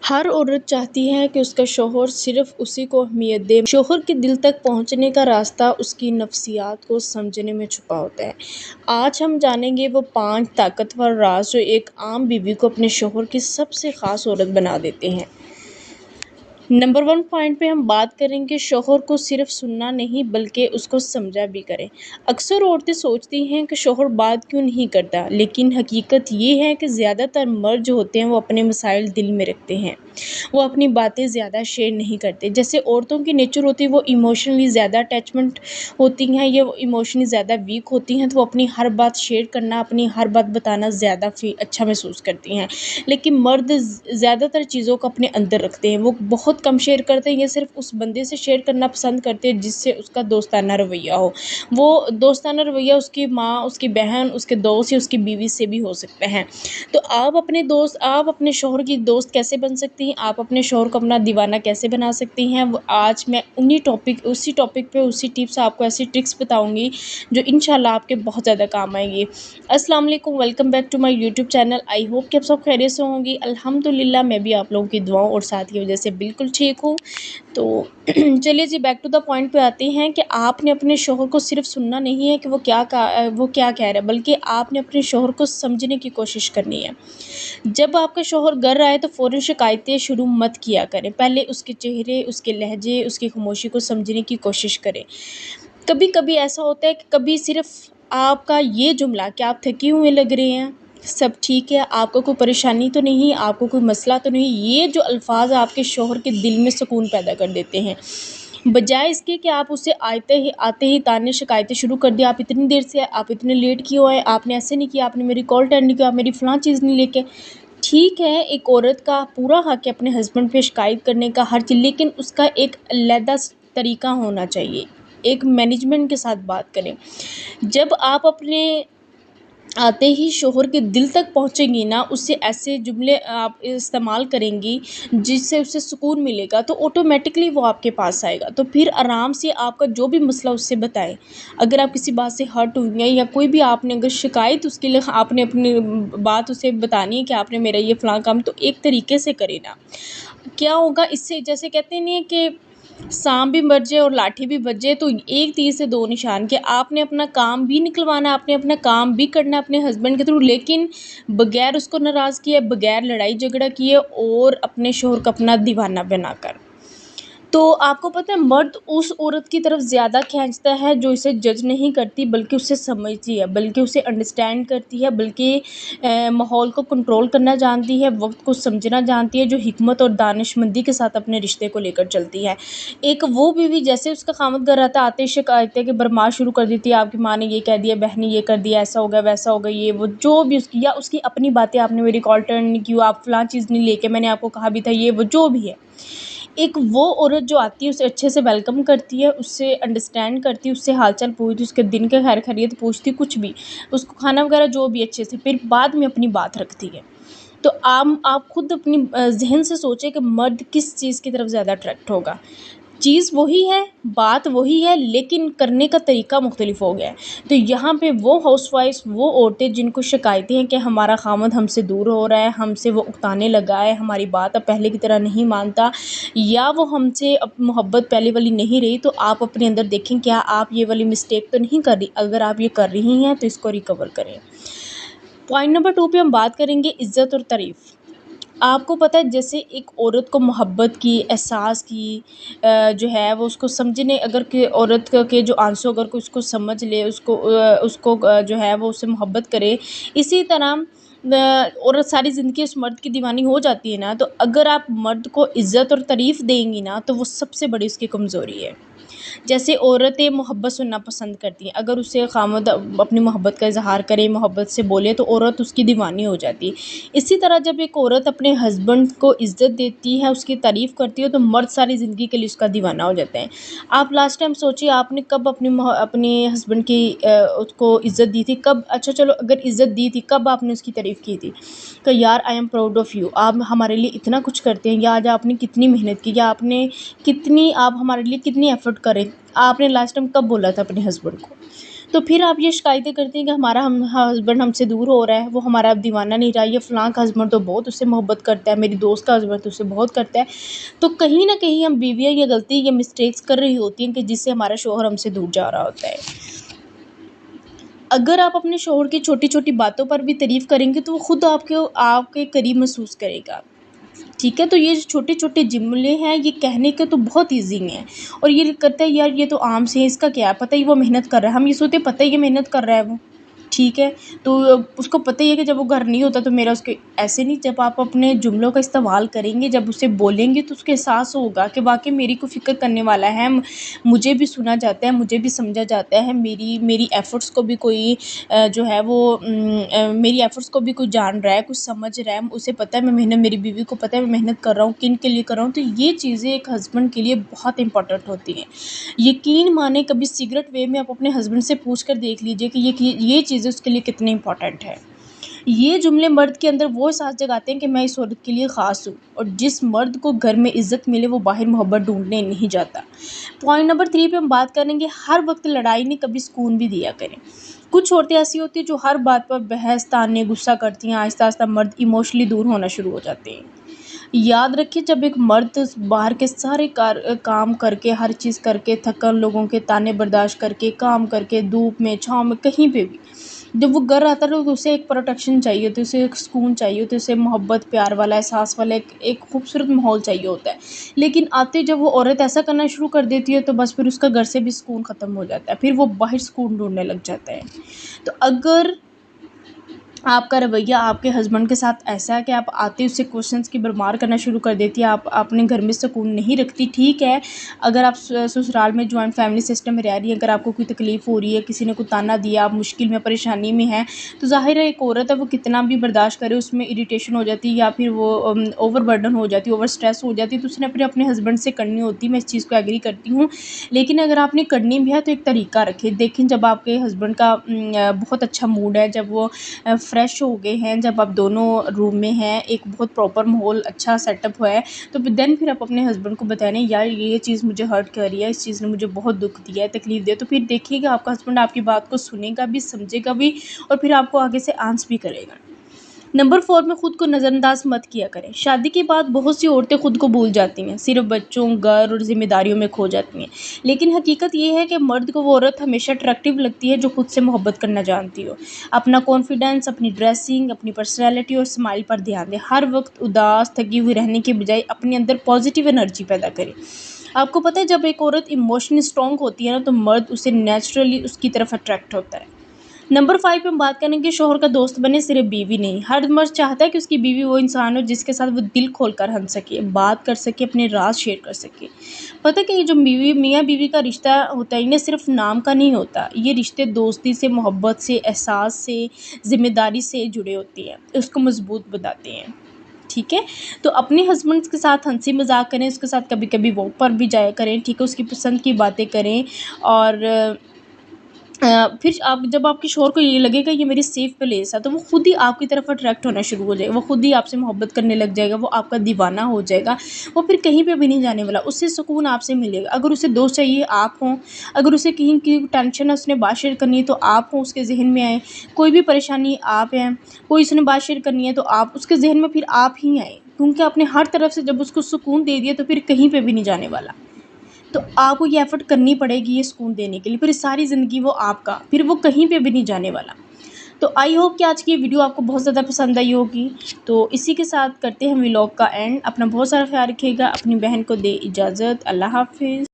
हर औरत चाहती है कि उसका शौहर सिर्फ उसी को अहमियत दे। शौहर के दिल तक पहुंचने का रास्ता उसकी नफ्सियात को समझने में छुपा होता है। आज हम जानेंगे वो 5 ताकतवर राज जो एक आम बीवी को अपने शौहर की सबसे ख़ास औरत बना देते हैं। नंबर 1 पॉइंट पे हम बात करेंगे शौहर को सिर्फ सुनना नहीं बल्कि उसको समझा भी करें। अक्सर औरतें सोचती हैं कि शौहर बात क्यों नहीं करता, लेकिन हकीकत ये है कि ज़्यादातर मर्द जो होते हैं वो अपने मसाइल दिल में रखते हैं। वो अपनी बातें ज़्यादा शेयर नहीं करते। जैसे औरतों की नेचर होती है वो इमोशनली ज़्यादा अटैचमेंट होती हैं, ये इमोशनली ज़्यादा वीक होती हैं, तो वो अपनी हर बात शेयर करना, अपनी हर बात बताना ज़्यादा अच्छा महसूस करती हैं। लेकिन मर्द ज़्यादातर चीज़ों को अपने अंदर रखते हैं, वो बहुत कम शेयर करते हैं। ये सिर्फ उस बंदे से शेयर करना पसंद करते हैं जिससे उसका दोस्ताना रवैया हो। वो दोस्ताना रवैया उसकी माँ, उसकी बहन, उसके दोस्त या उसकी बीवी से भी हो सकता है। तो आप अपने शौहर की दोस्त कैसे बन सकती हैं, आप अपने शौहर को अपना दीवाना कैसे बना सकती हैं, वो आज मैं उसी टॉपिक पे उसी टिप्स आपको ऐसी ट्रिक्स बताऊंगी जो इंशाल्लाह आपके बहुत ज़्यादा काम आएंगी। अस्सलाम वालेकुम, welcome back to my YouTube channel. I hope कि आप सब खैरियत से होंगी। अल्हम्दुलिल्लाह मैं भी आप लोगों की दुआओं और साथ की वजह से बिल्कुल ठीक हूँ। तो चलिए जी, बैक टू द पॉइंट पे आते हैं कि आपने अपने शौहर को सिर्फ सुनना नहीं है कि वो क्या कह रहा है, बल्कि आपने अपने शौहर को समझने की कोशिश करनी है। जब आपका शौहर घर आए तो फ़ौरन शिकायतें शुरू मत किया करें। पहले उसके चेहरे, उसके लहजे, उसकी खामोशी को समझने की कोशिश करें। कभी कभी ऐसा होता है कि कभी सिर्फ आपका ये जुमला, क्या आप थके हुए लग रहे हैं, सब ठीक है, आपको कोई परेशानी तो नहीं, आपको कोई मसला तो नहीं, ये जो अल्फाज आपके शौहर के दिल में सुकून पैदा कर देते हैं। बजाय इसके कि आप उसे आते ही ताने शिकायतें शुरू कर दिया, आप इतनी देर से, आप इतने लेट क्यों आए, आपने ऐसे नहीं किया, आपने मेरी कॉल अटेंड नहीं किया, आप मेरी फ़लाँ चीज़ नहीं लेके। ठीक है, एक औरत का पूरा हक है अपने हस्बैंड पे शिकायत करने का, हर चीज़, लेकिन उसका एक अलहदा तरीका होना चाहिए। एक मैनेजमेंट के साथ बात करें। जब आप अपने आते ही शौहर के दिल तक पहुँचेंगी ना, उससे ऐसे जुमले आप इस्तेमाल करेंगी जिससे उसे सुकून मिलेगा, तो ऑटोमेटिकली वो आपके पास आएगा। तो फिर आराम से आपका जो भी मसला उससे बताएं। अगर आप किसी बात से हर्ट हुई हैं या कोई भी आपने अगर शिकायत उसके लिए आपने अपनी बात उसे बतानी है कि आपने मेरा ये फ़लाँ काम, तो एक तरीके से करें ना। क्या होगा इससे, जैसे कहते नहीं है कि सांप भी मर जाए और लाठी भी बच जाए, तो एक तीर से दो निशान, कि आपने अपना काम भी निकलवाना, आपने अपना काम भी करना अपने हस्बैंड के थ्रू, लेकिन बगैर उसको नाराज़ किए, बगैर लड़ाई झगड़ा किए और अपने शौहर को अपना दीवाना बनाकर। तो आपको पता है, मर्द उस औरत की तरफ ज़्यादा खींचता है जो इसे जज नहीं करती बल्कि उसे समझती है, बल्कि उसे अंडरस्टैंड करती है, बल्कि माहौल को कंट्रोल करना जानती है, वक्त को समझना जानती है, जो हिकमत और दानिशमंदी के साथ अपने रिश्ते को लेकर चलती है। एक वो बीवी, जैसे उसका खामद घर आता, आते ही शिकायतें कि बरमाश शुरू कर देती है, आपकी माँ ने ये कह दिया, बहन ने ये कर दिया, ऐसा हो गया, वैसा हो गया, ये वो जो भी उसकी, या उसकी अपनी बातें, आपने मेरी कॉल टर्न नहीं की, आप फ़लाँ चीज़ नहीं लेके, मैंने आपको कहा भी था, ये वो जो भी है। एक वो औरत जो आती है उसे अच्छे से वेलकम करती है, उससे अंडरस्टैंड करती है, उससे हाल-चाल पूछती है, उसके दिन का खैर-खैरियत पूछती है, कुछ भी, उसको खाना वगैरह जो भी अच्छे से, फिर बाद में अपनी बात रखती है। तो आप खुद अपनी ज़हन से सोचें कि मर्द किस चीज़ की तरफ ज़्यादा अट्रैक्ट होगा। चीज़ वही है, बात वही है, लेकिन करने का तरीका मुख्तलिफ हो गया है। तो यहाँ पे वो हाउसवाइफ़्स, वो औरतें जिनको शिकायतें हैं कि हमारा ख़ामद हमसे दूर हो रहा है, हमसे वो उकताने लगा है, हमारी बात अब पहले की तरह नहीं मानता, या वो हमसे अब मोहब्बत पहले वाली नहीं रही, तो आप अपने अंदर देखें क्या आप ये वाली मिस्टेक तो नहीं कर रही। अगर आप ये कर रही हैं तो इसको रिकवर करें। पॉइंट नंबर 2 पे हम बात करेंगे इज़्ज़त और तारीफ़। आपको पता है, जैसे एक औरत को मोहब्बत की, एहसास की जो है वो उसको समझने, अगर कि औरत के जो आंसू अगर कोई उसको समझ ले, उसको जो है वो उससे मोहब्बत करे, इसी तरह औरत सारी ज़िंदगी उस मर्द की दीवानी हो जाती है ना। तो अगर आप मर्द को इज़्ज़त और तारीफ़ देंगी ना, तो वो सबसे बड़ी उसकी कमज़ोरी है। जैसे औरतें मोहब्बत सुनना पसंद करती हैं, अगर उससे ख़ामद अपनी मोहब्बत का इज़हार करे, मोहब्बत से बोले, तो औरत उसकी दीवानी हो जाती है। इसी तरह जब एक औरत अपने हस्बैंड को इज़्ज़त देती है, उसकी तारीफ़ करती है, तो मर्द सारी ज़िंदगी के लिए उसका दीवाना हो जाते हैं। आप लास्ट टाइम सोचिए, आपने कब अपने हस्बैंड की उसको इज़्ज़त दी थी? कब? अच्छा चलो, अगर इज़्ज़त दी थी, कब आपने उसकी तारीफ़ की थी कि यार I am proud of you, आप हमारे लिए इतना कुछ करते हैं, या आज आपने कितनी मेहनत की, या आप हमारे लिए कितनी एफ़र्ट करें, आपने लास्ट टाइम कब बोला था अपने हस्बैंड को? तो फिर आप ये शिकायतें करती हैं कि हमारा हस्बैंड हमसे दूर हो रहा है, वो हमारा अब दीवाना नहीं रहा, ये फ़लाँ का हस्बैंड तो बहुत उससे मोहब्बत करता है, मेरी दोस्त का हस्बैंड तो उससे बहुत करता है। तो कहीं न कहीं हम बीवियाँ ये गलती या मिस्टेक्स कर रही होती हैं कि जिससे हमारा शौहर हमसे दूर जा रहा होता है। अगर आप अपने शौहर की छोटी-छोटी बातों पर भी तारीफ़ करेंगे तो वो खुद आपके करीब महसूस करेगा। ठीक है? तो ये जो छोटे-छोटे जुमले हैं ये कहने के तो बहुत ईज़ी हैं और ये करता है यार ये तो आम से है, इसका क्या है, पता ही वो मेहनत कर रहा है। हम ये सोचते हैं पता ही है मेहनत कर रहा है वो, ठीक है? तो उसको पता ही है कि जब वो घर नहीं होता तो मेरा उसके ऐसे नहीं, जब आप अपने जुमलों का इस्तेमाल करेंगे, जब उसे बोलेंगे तो उसको एहसास होगा कि वाक़ई मेरी कोई फ़िक्र करने वाला है, मुझे भी सुना जाता है, मुझे भी समझा जाता है, मेरी मेरी एफ़र्ट्स को भी कोई जो है वो मेरी एफ़र्ट्स को भी कोई जान रहा है, कुछ समझ रहा है, उसे पता है मैं मेहनत, मेरी बीवी को पता है मैं मेहनत कर रहा हूँ, किन के लिए कर रहा हूँ। तो ये चीज़ें एक हस्बैंड के लिए बहुत इम्पोर्टेंट होती हैं। यकीन माने कभी सीक्रेट वे में आप अपने हस्बैंड से पूछ कर देख लीजिए कि ये चीज़ें उसके लिए कितनी इम्पोर्टेंट है। ये जुमले मर्द के अंदर वो एहसास जगाते हैं कि मैं इस औरत के लिए ख़ास हूँ और जिस मर्द को घर में इज़्ज़त मिले वो बाहर मोहब्बत ढूँढने नहीं जाता। पॉइंट नंबर 3 पे हम बात करेंगे, हर वक़्त लड़ाई नहीं, कभी सुकून भी दिया करें। कुछ औरतें ऐसी होती हैं जो हर बात पर बहस, ताने, गुस्सा करती हैं, आहिस्ता-आहिस्ता मर्द इमोशनली दूर होना शुरू हो जाते हैं। याद रखिए जब एक मर्द बाहर के सारे काम करके, हर चीज़ करके, थकन, लोगों के ताने बर्दाश्त करके, काम करके, धूप में, छाँव में, कहीं पे भी, जब वो घर आता है तो उसे एक प्रोटेक्शन चाहिए होती है, उसे एक सुकून चाहिए होता है, उसे मोहब्बत, प्यार वाला, एहसास वाला एक खूबसूरत माहौल चाहिए होता है। लेकिन आते जब वो औरत ऐसा करना शुरू कर देती है तो बस फिर उसका घर से भी सुकून ख़त्म हो जाता है, फिर वो बाहर सुकून ढूँढने लग जाता है। तो अगर आपका रवैया आपके हस्बैंड के साथ ऐसा है कि आप आते ही उससे क्वेश्चंस की भरमार करना शुरू कर देती है, आप अपने घर में सुकून नहीं रखती, ठीक है। अगर आप ससुराल में जॉइंट फैमिली सिस्टम में रह रही हैं, अगर आपको कोई तकलीफ़ हो रही है, किसी ने कोई ताना दिया, आप मुश्किल में, परेशानी में हैं, तो ज़ाहिर है एक औरत है वो कितना भी बर्दाश्त करे, उसमें इरिटेशन हो जाती है या फिर वो ओवरबर्डन हो जाती है, ओवर स्ट्रेस हो जाती है, तो उसने फिर अपने हस्बैंड से करनी होती है। मैं इस चीज़ को एग्री करती हूँ। लेकिन अगर आपने करनी भी है तो एक तरीका रखें। देखें जब आपके हस्बैंड का बहुत अच्छा मूड है, जब वो फ्रेश हो गए हैं, जब आप दोनों रूम में हैं, एक बहुत प्रॉपर माहौल अच्छा सेटअप हुआ है, तो देन फिर आप अपने हस्बैंड को बताएं यार ये चीज़ मुझे हर्ट कर रही है, इस चीज़ ने मुझे बहुत दुख दिया है, तकलीफ़ दिया है। तो फिर देखिएगा आपका हस्बैंड आपकी बात को सुनेगा भी, समझेगा भी और फिर आपको आगे से आंस भी करेगा। नंबर 4 में खुद को नज़रअंदाज मत किया करें। शादी के बाद बहुत सी औरतें खुद को भूल जाती हैं, सिर्फ बच्चों, घर और ज़िम्मेदारियों में खो जाती हैं। लेकिन हकीकत ये है कि मर्द को वो औरत हमेशा अट्रैक्टिव लगती है जो खुद से मोहब्बत करना जानती हो। अपना कॉन्फिडेंस, अपनी ड्रेसिंग, अपनी पर्सनैलिटी और स्माइल पर ध्यान दें। हर वक्त उदास, थकी हुई रहने के बजाय अपने अंदर पॉजिटिव एनर्जी पैदा करें। आपको पता है जब एक औरत इमोशनली स्ट्रॉन्ग होती है ना तो मर्द उसे नेचुरली उसकी तरफ अट्रैक्ट होता है। नंबर 5 पे हम बात करेंगे शौहर का दोस्त बने, सिर्फ बीवी नहीं। हर मर्द चाहता है कि उसकी बीवी वो इंसान हो जिसके साथ वो दिल खोलकर हँस सके, बात कर सके, अपने राज शेयर कर सके। पता है कि ये जो बीवी मियाँ बीवी का रिश्ता होता है इन्हें सिर्फ नाम का नहीं होता, ये रिश्ते दोस्ती से, मोहब्बत से, एहसास से, ज़िम्मेदारी से जुड़े होते हैं, उसको मजबूत बनाते हैं। ठीक है? तो अपने हस्बैंड के साथ हँसी मज़ाक करें, उसके साथ कभी-कभी वॉक पर भी जाया करें, ठीक है? उसकी पसंद की बातें करें और फिर आप जब आपके शौहर को ये लगेगा ये मेरी सेफ प्लेस है तो वो खुद ही आपकी तरफ अट्रैक्ट होना शुरू हो जाएगा, वो खुद ही आपसे मोहब्बत करने लग जाएगा, वो आपका दीवाना हो जाएगा, वो फिर कहीं पे भी नहीं जाने वाला, उससे सुकून आपसे मिलेगा। अगर उसे दोस्त चाहिए आप हों, अगर उसे कहीं की टेंशन है उसने बात शेयर करनी है तो आप हों उसके ज़हन में आएँ, कोई भी परेशानी आप हैं, कोई उसने बात शेयर करनी है तो आप उसके ज़हन में फिर आप ही आएँ, क्योंकि आपने हर तरफ से जब उसको सुकून दे दिया तो फिर कहीं पे भी नहीं जाने वाला। तो आपको ये एफ़र्ट करनी पड़ेगी ये सुकून देने के लिए, फिर सारी ज़िंदगी वो आपका, फिर वो कहीं पे भी नहीं जाने वाला। तो आई होप कि आज की ये वीडियो आपको बहुत ज़्यादा पसंद आई होगी। तो इसी के साथ करते हैं व्लॉग का एंड। अपना बहुत सारा ख़्याल रखिएगा, अपनी बहन को दें इजाज़त। अल्लाह हाफ़िज़।